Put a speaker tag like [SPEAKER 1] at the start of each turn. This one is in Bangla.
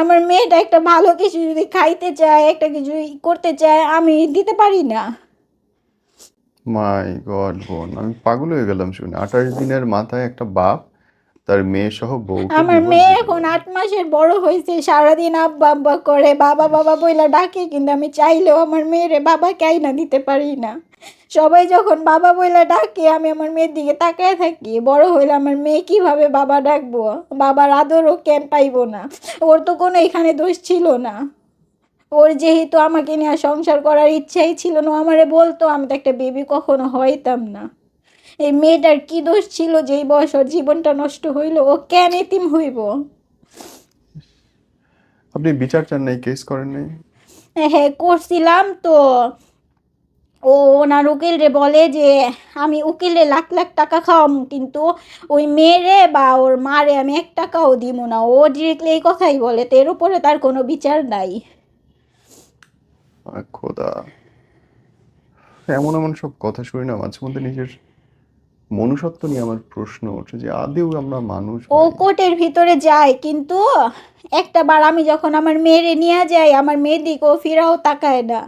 [SPEAKER 1] আমার মেয়েটা একটা ভালো কিছু যদি খাইতে চায়, একটা কিছু করতে চায়, আমি দিতে পারি না।
[SPEAKER 2] মাই গড বোন, আমি পাগল হয়ে গেলাম শুনে। 28 দিনের মাথায় একটা বাপ তার মেয়ে সহ বউকে
[SPEAKER 1] আমার
[SPEAKER 2] ডিভোর্স
[SPEAKER 1] মেয়ে
[SPEAKER 2] দিতে
[SPEAKER 1] এখন
[SPEAKER 2] পারে?
[SPEAKER 1] 8 মাসের বড় হয়েছে, সারাদিন আব্বা আব্বা করে, বাবা বাবা বইলা ডাকে, কিন্তু আমি চাইলেও আমার মেয়েরে বাবা না দিতে পারি না। সবাই যখন বাবা বইলা ডাকে আমি আমার মেয়ের দিকে তাকায় থাকি, বড় হইলে আমার মেয়ে কিভাবে বাবা ডাকবো, বাবার আদরও কেন পাইবো না। ওর তো কোনো এখানে দোষ ছিল না। ওর যেহেতু আমাকে নিয়ে সংসার করার ইচ্ছাই ছিল না, ও আমারে বলতো, আমি তো একটা বেবি কখনো হইতাম না। এই মেয়েটার কি দোষ ছিল যে এই বয়স ওর জীবনটা নষ্ট হইলো? ও কেন এতিম হইব?
[SPEAKER 2] আপনি বিচার চান নাই, কেস করেন নাই?
[SPEAKER 1] হ্যাঁ, করছিলাম তো। ও ওনার উকিলরে বলে যে আমি উকিলে লাখ লাখ টাকা খাওয়াম, কিন্তু ওই মেয়েরে বা ওর মারে আমি 1 টাকাও দিব না। ও ডিরেক্টলি এই কথাই বলে, তো এর উপরে তার কোনো বিচার নাই।
[SPEAKER 2] খোদা, এমন এমন সব কথা শুনি না মাঝে মধ্যে নিজের মনুষ্যত্ব নিয়ে আমার প্রশ্ন ওঠে যে আদেও আমরা মানুষ
[SPEAKER 1] ও
[SPEAKER 2] ভাই।
[SPEAKER 1] কোর্টের ভিতরে যায়, কিন্তু একটা বার আমি যখন আমার মেয়েরে নিয়ে যাই, আমার মেয়ের দিকে ও ফিরাও তাকায় না।